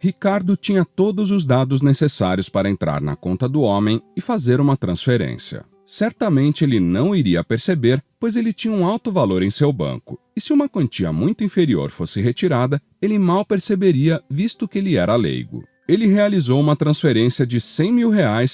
Ricardo tinha todos os dados necessários para entrar na conta do homem e fazer uma transferência. Certamente ele não iria perceber, pois ele tinha um alto valor em seu banco, e se uma quantia muito inferior fosse retirada, ele mal perceberia, visto que ele era leigo. Ele realizou uma transferência de R$100 mil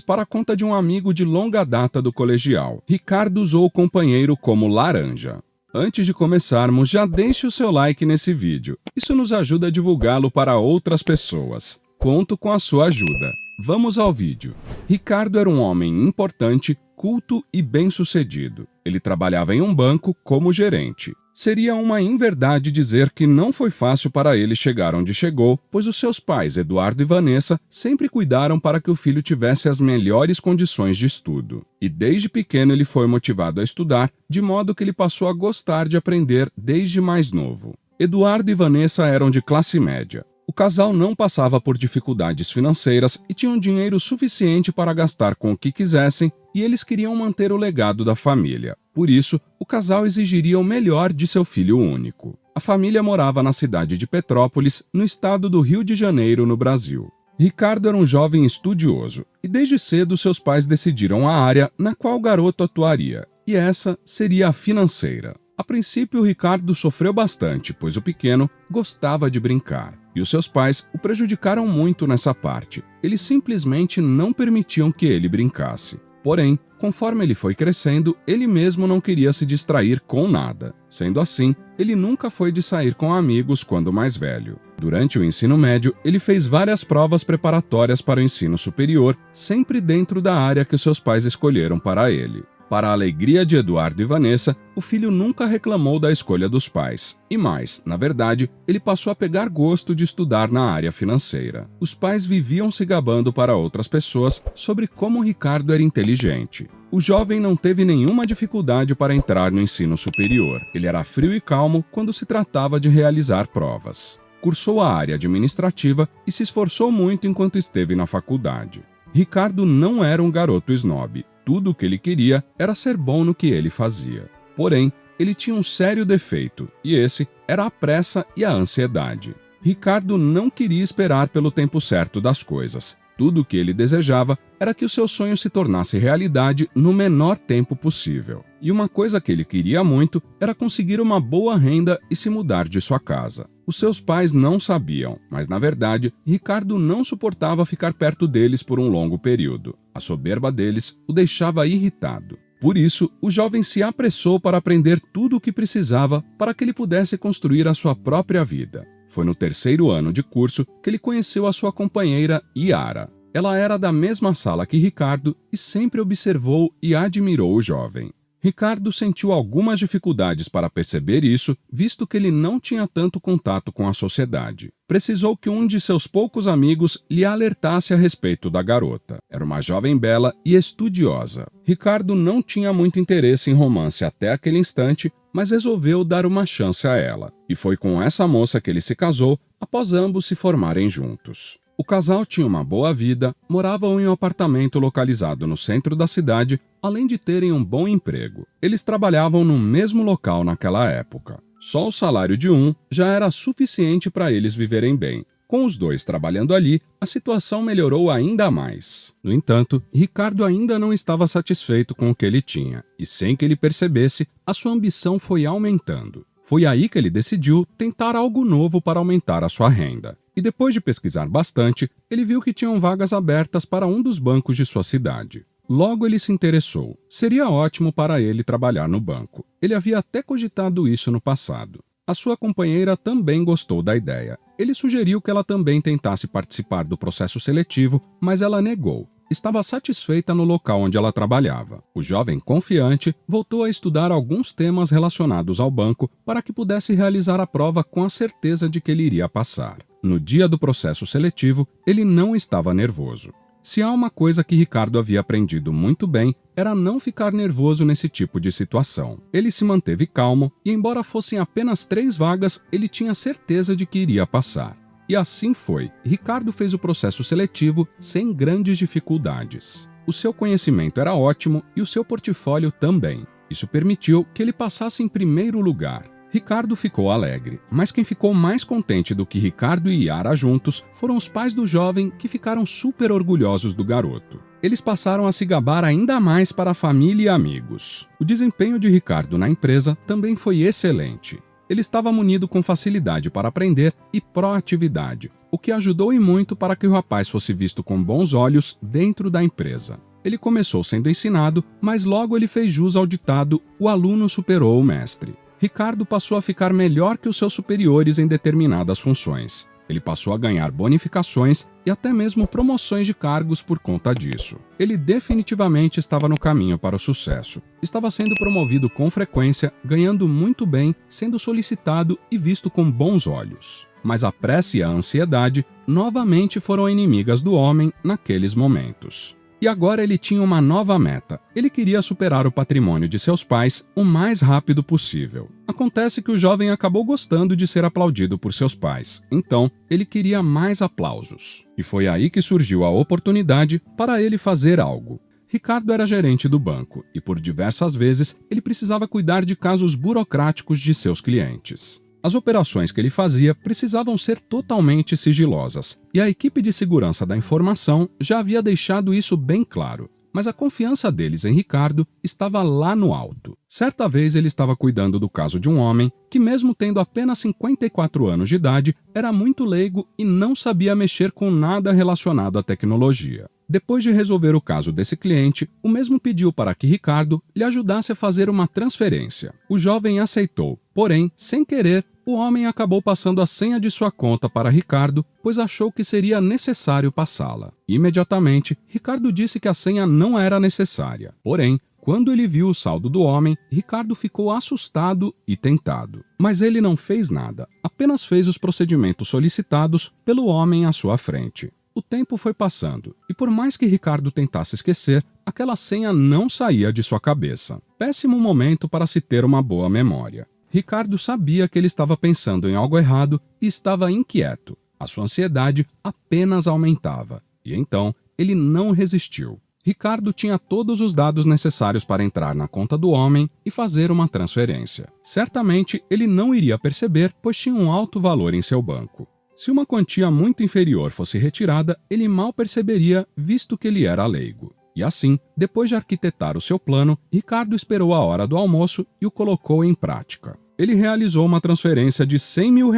para a conta de um amigo de longa data do colegial. Ricardo usou o companheiro como laranja. Antes de começarmos, já deixe o seu like nesse vídeo. Isso nos ajuda a divulgá-lo para outras pessoas. Conto com a sua ajuda. Vamos ao vídeo. Ricardo era um homem importante, culto e bem-sucedido. Ele trabalhava em um banco como gerente. Seria uma inverdade dizer que não foi fácil para ele chegar onde chegou, pois os seus pais, Eduardo e Vanessa, sempre cuidaram para que o filho tivesse as melhores condições de estudo. E desde pequeno ele foi motivado a estudar, de modo que ele passou a gostar de aprender desde mais novo. Eduardo e Vanessa eram de classe média. O casal não passava por dificuldades financeiras e tinham dinheiro suficiente para gastar com o que quisessem, e eles queriam manter o legado da família. Por isso, o casal exigiria o melhor de seu filho único. A família morava na cidade de Petrópolis, no estado do Rio de Janeiro, no Brasil. Ricardo era um jovem estudioso, e desde cedo seus pais decidiram a área na qual o garoto atuaria, e essa seria a financeira. A princípio, Ricardo sofreu bastante, pois o pequeno gostava de brincar. E os seus pais o prejudicaram muito nessa parte. Eles simplesmente não permitiam que ele brincasse. Porém, conforme ele foi crescendo, ele mesmo não queria se distrair com nada. Sendo assim, ele nunca foi de sair com amigos quando mais velho. Durante o ensino médio, ele fez várias provas preparatórias para o ensino superior, sempre dentro da área que seus pais escolheram para ele. Para a alegria de Eduardo e Vanessa, o filho nunca reclamou da escolha dos pais. E mais, na verdade, ele passou a pegar gosto de estudar na área financeira. Os pais viviam se gabando para outras pessoas sobre como Ricardo era inteligente. O jovem não teve nenhuma dificuldade para entrar no ensino superior. Ele era frio e calmo quando se tratava de realizar provas. Cursou a área administrativa e se esforçou muito enquanto esteve na faculdade. Ricardo não era um garoto snob. Tudo o que ele queria era ser bom no que ele fazia. Porém, ele tinha um sério defeito, e esse era a pressa e a ansiedade. Ricardo não queria esperar pelo tempo certo das coisas. Tudo o que ele desejava era que o seu sonho se tornasse realidade no menor tempo possível. E uma coisa que ele queria muito era conseguir uma boa renda e se mudar de sua casa. Os seus pais não sabiam, mas na verdade, Ricardo não suportava ficar perto deles por um longo período. A soberba deles o deixava irritado. Por isso, o jovem se apressou para aprender tudo o que precisava para que ele pudesse construir a sua própria vida. Foi no terceiro ano de curso que ele conheceu a sua companheira, Yara. Ela era da mesma sala que Ricardo e sempre observou e admirou o jovem. Ricardo sentiu algumas dificuldades para perceber isso, visto que ele não tinha tanto contato com a sociedade. Precisou que um de seus poucos amigos lhe alertasse a respeito da garota. Era uma jovem bela e estudiosa. Ricardo não tinha muito interesse em romance até aquele instante, mas resolveu dar uma chance a ela. E foi com essa moça que ele se casou, após ambos se formarem juntos. O casal tinha uma boa vida, moravam em um apartamento localizado no centro da cidade, além de terem um bom emprego. Eles trabalhavam no mesmo local naquela época. Só o salário de um já era suficiente para eles viverem bem. Com os dois trabalhando ali, a situação melhorou ainda mais. No entanto, Ricardo ainda não estava satisfeito com o que ele tinha, e sem que ele percebesse, a sua ambição foi aumentando. Foi aí que ele decidiu tentar algo novo para aumentar a sua renda. E depois de pesquisar bastante, ele viu que tinham vagas abertas para um dos bancos de sua cidade. Logo ele se interessou. Seria ótimo para ele trabalhar no banco. Ele havia até cogitado isso no passado. A sua companheira também gostou da ideia. Ele sugeriu que ela também tentasse participar do processo seletivo, mas ela negou. Estava satisfeita no local onde ela trabalhava. O jovem confiante voltou a estudar alguns temas relacionados ao banco para que pudesse realizar a prova com a certeza de que ele iria passar. No dia do processo seletivo, ele não estava nervoso. Se há uma coisa que Ricardo havia aprendido muito bem, era não ficar nervoso nesse tipo de situação. Ele se manteve calmo e, embora fossem apenas 3 vagas, ele tinha certeza de que iria passar. E assim foi. Ricardo fez o processo seletivo sem grandes dificuldades. O seu conhecimento era ótimo e o seu portfólio também. Isso permitiu que ele passasse em primeiro lugar. Ricardo ficou alegre, mas quem ficou mais contente do que Ricardo e Yara juntos foram os pais do jovem, que ficaram super orgulhosos do garoto. Eles passaram a se gabar ainda mais para a família e amigos. O desempenho de Ricardo na empresa também foi excelente. Ele estava munido com facilidade para aprender e proatividade, o que ajudou e muito para que o rapaz fosse visto com bons olhos dentro da empresa. Ele começou sendo ensinado, mas logo ele fez jus ao ditado: o aluno superou o mestre. Ricardo passou a ficar melhor que os seus superiores em determinadas funções. Ele passou a ganhar bonificações e até mesmo promoções de cargos por conta disso. Ele definitivamente estava no caminho para o sucesso. Estava sendo promovido com frequência, ganhando muito bem, sendo solicitado e visto com bons olhos. Mas a pressa e a ansiedade novamente foram inimigas do homem naqueles momentos. E agora ele tinha uma nova meta. Ele queria superar o patrimônio de seus pais o mais rápido possível. Acontece que o jovem acabou gostando de ser aplaudido por seus pais, então ele queria mais aplausos. E foi aí que surgiu a oportunidade para ele fazer algo. Ricardo era gerente do banco e por diversas vezes ele precisava cuidar de casos burocráticos de seus clientes. As operações que ele fazia precisavam ser totalmente sigilosas, e a equipe de segurança da informação já havia deixado isso bem claro. Mas a confiança deles em Ricardo estava lá no alto. Certa vez ele estava cuidando do caso de um homem que, mesmo tendo apenas 54 anos de idade, era muito leigo e não sabia mexer com nada relacionado à tecnologia. Depois de resolver o caso desse cliente, o mesmo pediu para que Ricardo lhe ajudasse a fazer uma transferência. O jovem aceitou, porém, sem querer, o homem acabou passando a senha de sua conta para Ricardo, pois achou que seria necessário passá-la. Imediatamente, Ricardo disse que a senha não era necessária. Porém, quando ele viu o saldo do homem, Ricardo ficou assustado e tentado. Mas ele não fez nada, apenas fez os procedimentos solicitados pelo homem à sua frente. O tempo foi passando, e por mais que Ricardo tentasse esquecer, aquela senha não saía de sua cabeça. Péssimo momento para se ter uma boa memória. Ricardo sabia que ele estava pensando em algo errado e estava inquieto. A sua ansiedade apenas aumentava. E então, ele não resistiu. Ricardo tinha todos os dados necessários para entrar na conta do homem e fazer uma transferência. Certamente, ele não iria perceber, pois tinha um alto valor em seu banco. Se uma quantia muito inferior fosse retirada, ele mal perceberia, visto que ele era leigo. E assim, depois de arquitetar o seu plano, Ricardo esperou a hora do almoço e o colocou em prática. Ele realizou uma transferência de R$100 mil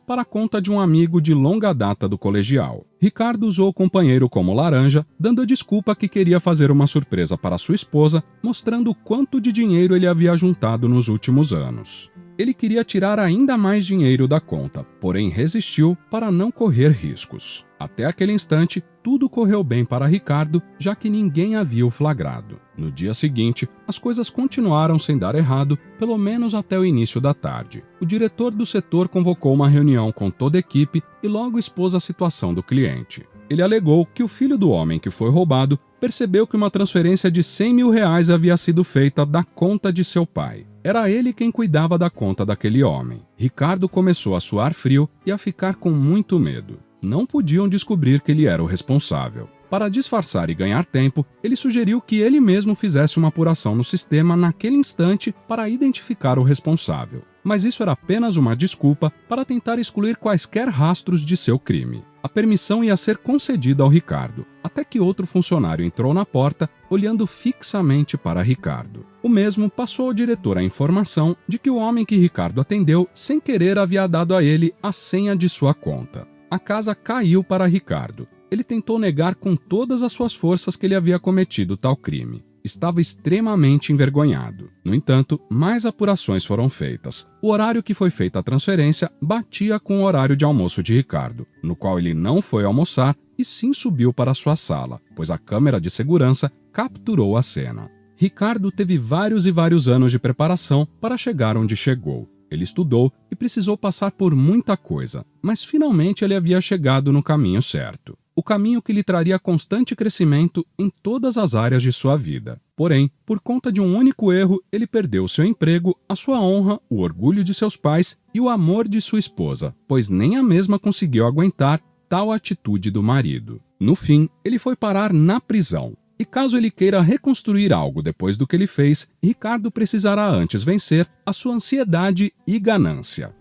para a conta de um amigo de longa data do colegial. Ricardo usou o companheiro como laranja, dando a desculpa que queria fazer uma surpresa para sua esposa, mostrando o quanto de dinheiro ele havia juntado nos últimos anos. Ele queria tirar ainda mais dinheiro da conta, porém resistiu para não correr riscos. Até aquele instante, tudo correu bem para Ricardo, já que ninguém havia o flagrado. No dia seguinte, as coisas continuaram sem dar errado, pelo menos até o início da tarde. O diretor do setor convocou uma reunião com toda a equipe e logo expôs a situação do cliente. Ele alegou que o filho do homem que foi roubado percebeu que uma transferência de R$100 mil havia sido feita da conta de seu pai. Era ele quem cuidava da conta daquele homem. Ricardo começou a suar frio e a ficar com muito medo. Não podiam descobrir que ele era o responsável. Para disfarçar e ganhar tempo, ele sugeriu que ele mesmo fizesse uma apuração no sistema naquele instante para identificar o responsável. Mas isso era apenas uma desculpa para tentar excluir quaisquer rastros de seu crime. A permissão ia ser concedida ao Ricardo, até que outro funcionário entrou na porta, olhando fixamente para Ricardo. O mesmo passou ao diretor a informação de que o homem que Ricardo atendeu, sem querer, havia dado a ele a senha de sua conta. A casa caiu para Ricardo. Ele tentou negar com todas as suas forças que ele havia cometido tal crime. Estava extremamente envergonhado. No entanto, mais apurações foram feitas. O horário que foi feita a transferência batia com o horário de almoço de Ricardo, no qual ele não foi almoçar e sim subiu para sua sala, pois a câmera de segurança capturou a cena. Ricardo teve vários e vários anos de preparação para chegar onde chegou. Ele estudou e precisou passar por muita coisa, mas finalmente ele havia chegado no caminho certo. O caminho que lhe traria constante crescimento em todas as áreas de sua vida. Porém, por conta de um único erro, ele perdeu seu emprego, a sua honra, o orgulho de seus pais e o amor de sua esposa, pois nem a mesma conseguiu aguentar tal atitude do marido. No fim, ele foi parar na prisão. E caso ele queira reconstruir algo depois do que ele fez, Ricardo precisará antes vencer a sua ansiedade e ganância.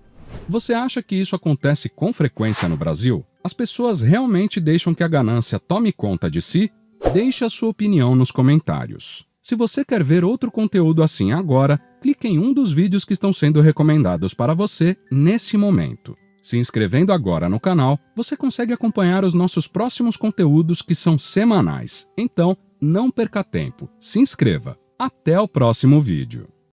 Você acha que isso acontece com frequência no Brasil? As pessoas realmente deixam que a ganância tome conta de si? Deixe a sua opinião nos comentários. Se você quer ver outro conteúdo assim agora, clique em um dos vídeos que estão sendo recomendados para você nesse momento. Se inscrevendo agora no canal, você consegue acompanhar os nossos próximos conteúdos que são semanais. Então, não perca tempo, se inscreva. Até o próximo vídeo.